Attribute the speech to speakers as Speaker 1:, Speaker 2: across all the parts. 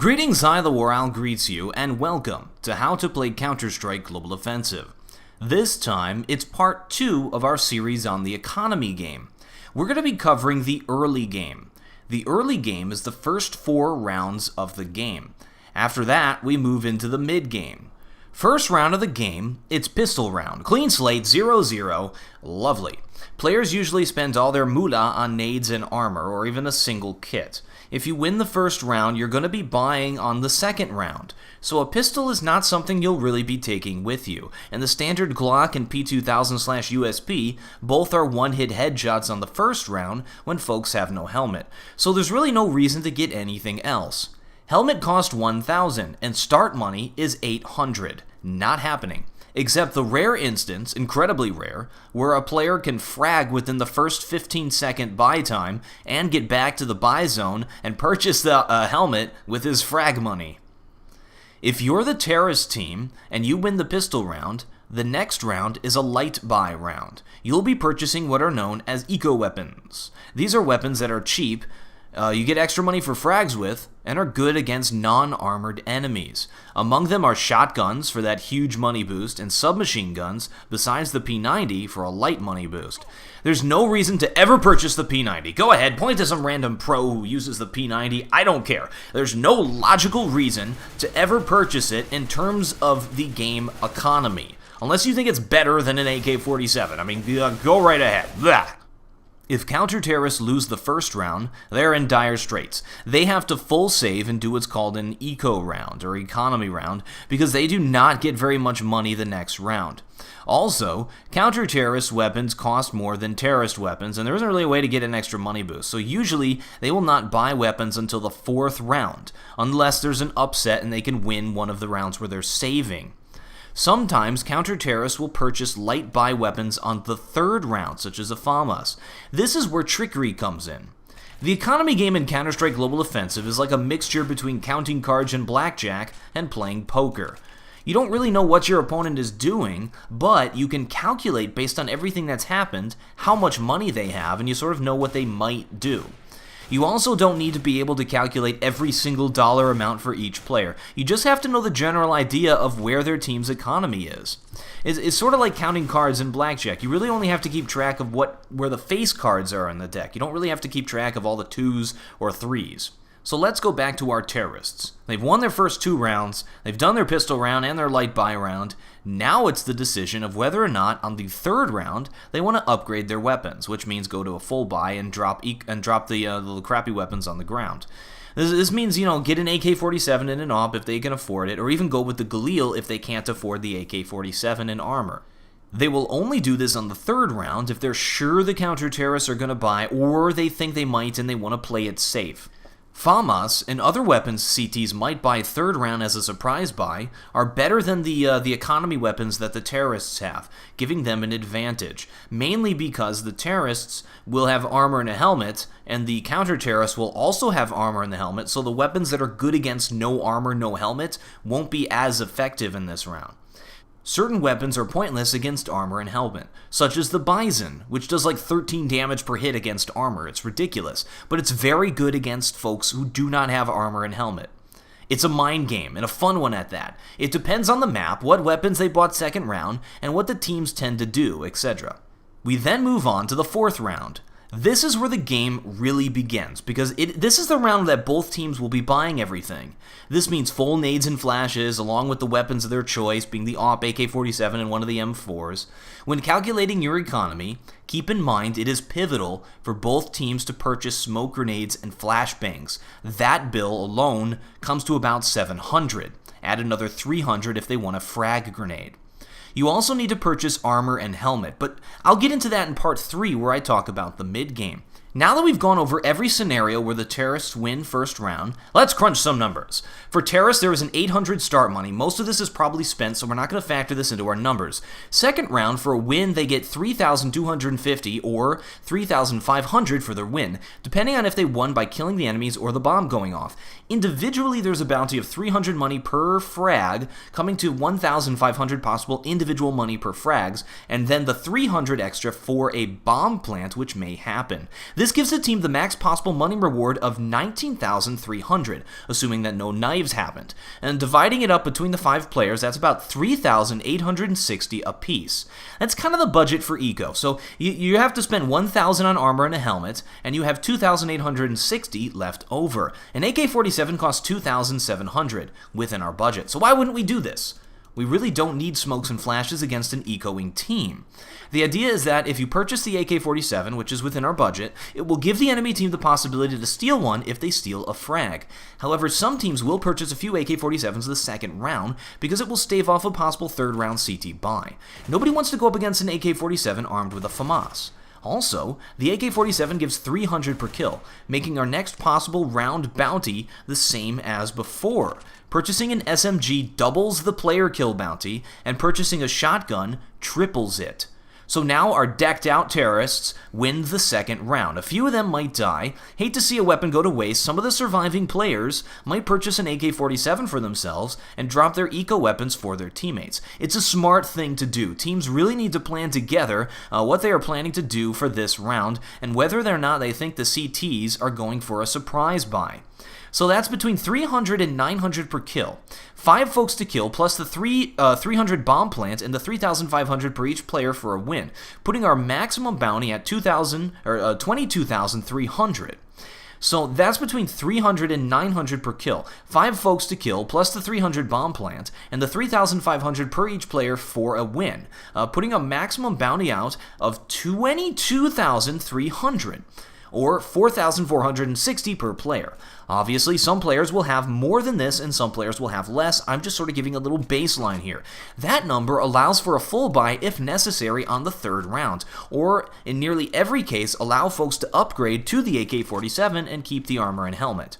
Speaker 1: Greetings, TheWarOwl greets you, and welcome to How to Play Counter-Strike Global Offensive. This time, it's part 2 of our series on the economy game. We're going to be covering the early game. The early game is the first 4 rounds of the game. After that, we move into the mid-game. First round of the game, it's pistol round. Clean slate, 0-0, lovely. Players usually spend all their moolah on nades and armor, or even a single kit. If you win the first round, you're going to be buying on the second round. So a pistol is not something you'll really be taking with you. And the standard Glock and P2000/USP both are one-hit headshots on the first round when folks have no helmet. So there's really no reason to get anything else. Helmet cost $1,000 and start money is $800. Not happening. Except the rare instance, incredibly rare, where a player can frag within the first 15-second buy time and get back to the buy zone and purchase the helmet with his frag money. If you're the terrorist team and you win the pistol round, the next round is a light buy round. You'll be purchasing what are known as eco-weapons. These are weapons that are cheap, you get extra money for frags with, and are good against non-armored enemies. Among them are shotguns for that huge money boost, and submachine guns, besides the P90 for a light money boost. There's no reason to ever purchase the P90. Go ahead, point to some random pro who uses the P90, I don't care. There's no logical reason to ever purchase it in terms of the game economy. Unless you think it's better than an AK-47. I mean, go right ahead. Blah. If counter-terrorists lose the first round, they're in dire straits. They have to full save and do what's called an eco round, or economy round, because they do not get very much money the next round. Also, counter-terrorist weapons cost more than terrorist weapons, and there isn't really a way to get an extra money boost. So usually, they will not buy weapons until the 4th round, unless there's an upset and they can win one of the rounds where they're saving. Sometimes counter-terrorists will purchase light buy weapons on the 3rd round, such as a FAMAS. This is where trickery comes in. The economy game in Counter-Strike Global Offensive is like a mixture between counting cards and blackjack and playing poker. You don't really know what your opponent is doing, but you can calculate based on everything that's happened how much money they have, and you sort of know what they might do. You also don't need to be able to calculate every single dollar amount for each player. You just have to know the general idea of where their team's economy is. It's sort of like counting cards in blackjack. You really only have to keep track of where the face cards are in the deck. You don't really have to keep track of all the 2s or 3s. So let's go back to our terrorists. They've won their first 2 rounds, they've done their pistol round and their light buy round. Now it's the decision of whether or not on the 3rd round they want to upgrade their weapons, which means go to a full buy and drop the little crappy weapons on the ground. This means, get an AK-47 and an AWP if they can afford it, or even go with the Galil if they can't afford the AK-47 and armor. They will only do this on the 3rd round if they're sure the counter-terrorists are going to buy, or they think they might and they want to play it safe. FAMAS and other weapons CTs might buy 3rd round as a surprise buy are better than the economy weapons that the terrorists have, giving them an advantage, mainly because the terrorists will have armor and a helmet, and the counter-terrorists will also have armor and the helmet, so the weapons that are good against no armor, no helmet won't be as effective in this round. Certain weapons are pointless against armor and helmet, such as the Bison, which does like 13 damage per hit against armor. It's ridiculous, but it's very good against folks who do not have armor and helmet. It's a mind game, and a fun one at that. It depends on the map, what weapons they bought 2nd round, and what the teams tend to do, etc. We then move on to the 4th round. This is where the game really begins, because this is the round that both teams will be buying everything. This means full nades and flashes, along with the weapons of their choice, being the AWP, AK-47, and one of the M4s. When calculating your economy, keep in mind it is pivotal for both teams to purchase smoke grenades and flashbangs. That bill alone comes to about $700. Add another $300 if they want a frag grenade. You also need to purchase armor and helmet, but I'll get into that in part 3 where I talk about the mid-game. Now that we've gone over every scenario where the terrorists win first round, let's crunch some numbers. For terrorists, there is an $800 start money. Most of this is probably spent, so we're not going to factor this into our numbers. Second round, for a win, they get $3,250 or $3,500 for their win, depending on if they won by killing the enemies or the bomb going off. Individually, there's a bounty of $300 money per frag, coming to $1,500 possible individual money per frags, and then the $300 extra for a bomb plant, which may happen. This gives the team the max possible money reward of 19,300, assuming that no knives happened. And dividing it up between the 5 players, that's about 3,860 apiece. That's kind of the budget for eco. So you have to spend 1,000 on armor and a helmet, and you have 2,860 left over. An AK-47 costs 2,700 within our budget. So why wouldn't we do this? We really don't need smokes and flashes against an ecoing team. The idea is that if you purchase the AK-47, which is within our budget, it will give the enemy team the possibility to steal one if they steal a frag. However, some teams will purchase a few AK-47s the second round because it will stave off a possible third round CT buy. Nobody wants to go up against an AK-47 armed with a FAMAS. Also, the AK-47 gives 300 per kill, making our next possible round bounty the same as before. Purchasing an SMG doubles the player kill bounty, and purchasing a shotgun triples it. So now our decked out terrorists win the second round. A few of them might die. Hate to see a weapon go to waste. Some of the surviving players might purchase an AK-47 for themselves and drop their eco weapons for their teammates. It's a smart thing to do. Teams really need to plan together what they are planning to do for this round and whether or not they think the CTs are going for a surprise buy. So that's between 300 and 900 per kill. 5 folks to kill, plus the 300 bomb plant and the 3,500 per each player for a win, putting our maximum bounty at 22,300. So that's between 300 and 900 per kill. 5 folks to kill, plus the 300 bomb plant, and the 3,500 per each player for a win, putting a maximum bounty out of 22,300. Or 4,460 per player. Obviously, some players will have more than this and some players will have less. I'm just sort of giving a little baseline here. That number allows for a full buy if necessary on the third round, or in nearly every case, allow folks to upgrade to the AK-47 and keep the armor and helmet.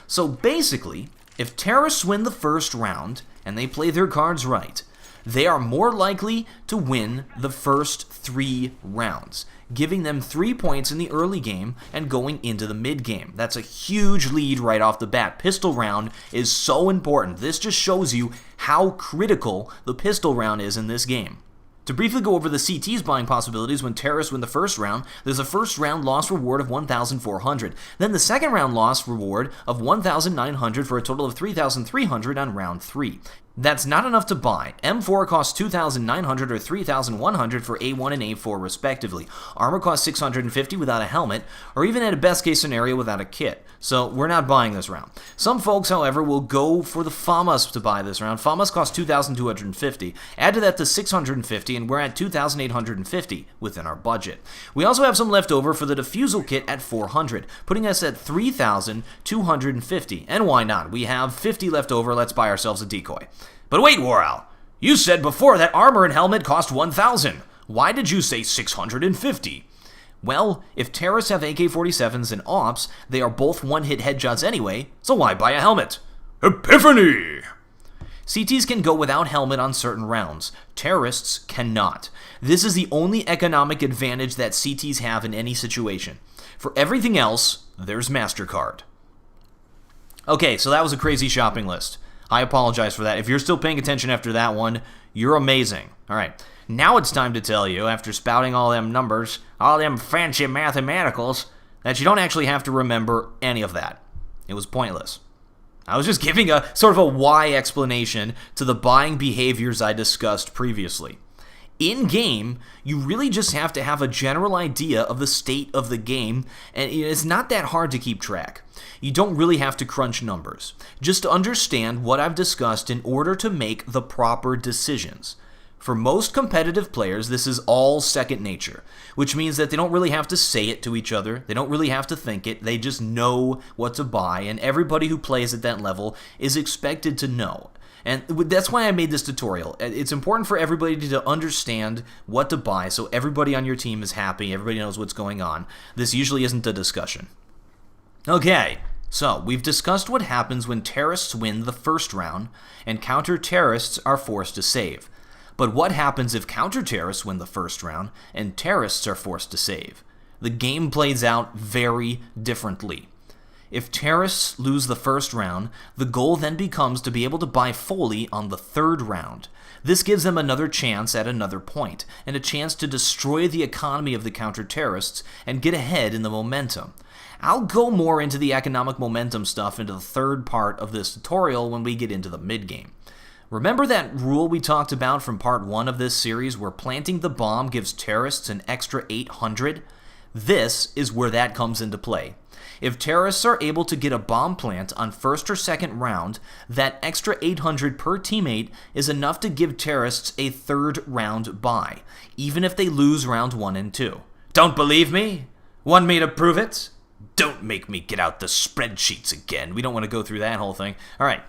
Speaker 1: So basically, if terrorists win the first round and they play their cards right, they are more likely to win the first 3 rounds, giving them 3 points in the early game and going into the mid game. That's a huge lead right off the bat. Pistol round is so important. This just shows you how critical the pistol round is in this game. To briefly go over the Cts buying possibilities when terrorists win the first round, there's a first round loss reward of 1,400. Then the second round loss reward of 1,900 for a total of 3,300 on round 3. That's not enough to buy. M4 costs 2,900 or 3,100 for A1 and A4 respectively. Armor costs 650 without a helmet, or even at a best case scenario without a kit. So we're not buying this round. Some folks, however, will go for the FAMAS to buy this round. FAMAS costs 2,250. Add to that the 650 and we're at 2,850 within our budget. We also have some left over for the defusal kit at 400, putting us at 3,250. And why not? We have 50 left over. Let's buy ourselves a decoy. But wait, TheWarOwl, you said before that armor and helmet cost 1,000. Why did you say 650? Well, if terrorists have AK-47s and ops, they are both one-hit headshots anyway, so why buy a helmet? Epiphany! CTs can go without helmet on certain rounds. Terrorists cannot. This is the only economic advantage that CTs have in any situation. For everything else, there's MasterCard. Okay, so that was a crazy shopping list. I apologize for that. If you're still paying attention after that one, you're amazing. All right, now it's time to tell you, after spouting all them numbers, all them fancy mathematicals, that you don't actually have to remember any of that. It was pointless. I was just giving a sort of a why explanation to the buying behaviors I discussed previously. In-game, you really just have to have a general idea of the state of the game, and it's not that hard to keep track. You don't really have to crunch numbers. Just understand what I've discussed in order to make the proper decisions. For most competitive players, this is all second nature, which means that they don't really have to say it to each other. They don't really have to think it. They just know what to buy, and everybody who plays at that level is expected to know. And that's why I made this tutorial. It's important for everybody to understand what to buy so everybody on your team is happy, everybody knows what's going on. This usually isn't a discussion. Okay, so we've discussed what happens when terrorists win the first round and counter-terrorists are forced to save. But what happens if counter-terrorists win the first round and terrorists are forced to save? The game plays out very differently. If terrorists lose the first round, the goal then becomes to be able to buy fully on the third round. This gives them another chance at another point, and a chance to destroy the economy of the counter-terrorists and get ahead in the momentum. I'll go more into the economic momentum stuff into the third part of this tutorial when we get into the mid-game. Remember that rule we talked about from part 1 of this series where planting the bomb gives terrorists an extra 800? This is where that comes into play. If terrorists are able to get a bomb plant on first or second round, that extra 800 per teammate is enough to give terrorists a third round buy, even if they lose round 1 and 2. Don't believe me? Want me to prove it? Don't make me get out the spreadsheets again. We don't want to go through that whole thing. Alright,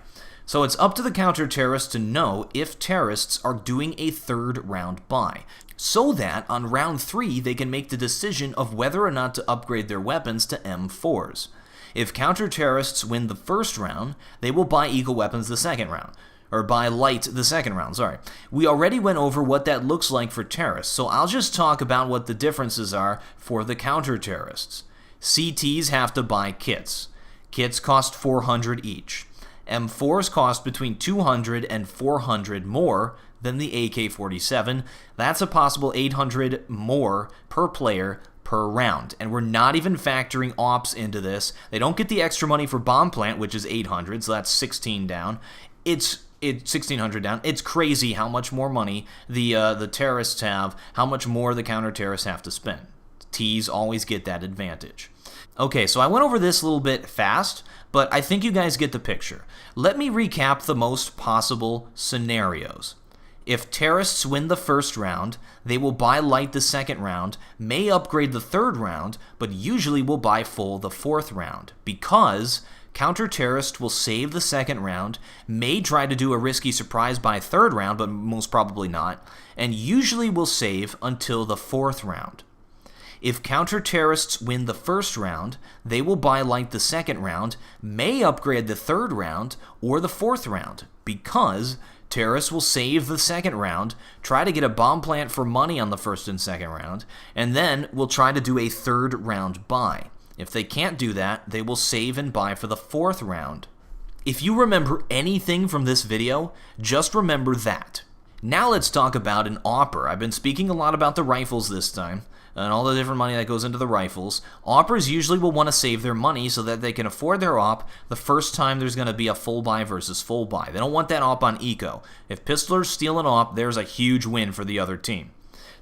Speaker 1: so it's up to the counter-terrorists to know if terrorists are doing a third round buy, so that on round 3 they can make the decision of whether or not to upgrade their weapons to M4s. If counter-terrorists win the first round, they will buy eco weapons the second round. Or buy light the second round, sorry. We already went over what that looks like for terrorists, so I'll just talk about what the differences are for the counter-terrorists. CTs have to buy kits. Kits cost 400 each. M4s cost between 200 and 400 more than the AK-47. That's a possible 800 more per player per round. And we're not even factoring ops into this. They don't get the extra money for bomb plant, which is 800, so that's 16 down. It's 1,600 down. It's crazy how much more money the terrorists have, how much more the counter-terrorists have to spend. Ts always get that advantage. Okay, so I went over this a little bit fast, but I think you guys get the picture. Let me recap the most possible scenarios. If terrorists win the first round, they will buy light the second round, may upgrade the third round, but usually will buy full the fourth round, because counter-terrorists will save the second round, may try to do a risky surprise buy third round, but most probably not, and usually will save until the fourth round. If counter-terrorists win the first round, they will buy light the second round, may upgrade the third round or the fourth round, because terrorists will save the second round, try to get a bomb plant for money on the first and second round, and then will try to do a third round buy. If they can't do that, they will save and buy for the fourth round. If you remember anything from this video, just remember that. Now let's talk about an AWPer. I've been speaking a lot about the rifles this time, and all the different money that goes into the rifles. AWPers usually will want to save their money so that they can afford their AWP the first time there's going to be a full buy versus full buy. They don't want that AWP on eco. If pistolers steal an AWP, there's a huge win for the other team.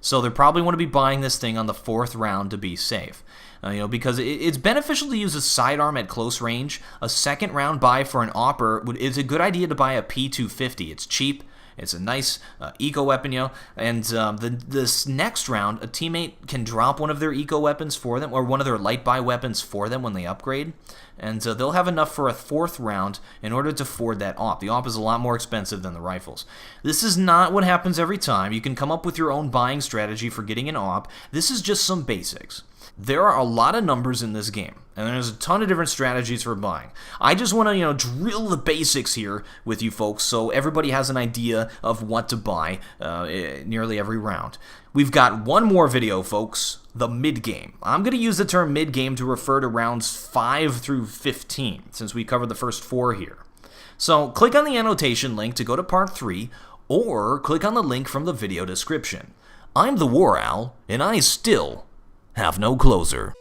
Speaker 1: So they probably want to be buying this thing on the fourth round to be safe. Because it's beneficial to use a sidearm at close range. A second round buy for an AWPer is a good idea to buy a P250. It's cheap. It's a nice eco weapon, and this next round, a teammate can drop one of their eco weapons for them, or one of their light buy weapons for them when they upgrade, and they'll have enough for a fourth round in order to afford that AWP. The AWP is a lot more expensive than the rifles. This is not what happens every time. You can come up with your own buying strategy for getting an AWP. This is just some basics. There are a lot of numbers in this game, and there's a ton of different strategies for buying. I just want to, drill the basics here with you folks so everybody has an idea of what to buy nearly every round. We've got one more video, folks, the mid-game. I'm going to use the term mid-game to refer to rounds 5 through 15, since we covered the first 4 here. So click on the annotation link to go to part 3, or click on the link from the video description. I'm TheWarOwl, and I still have no closer.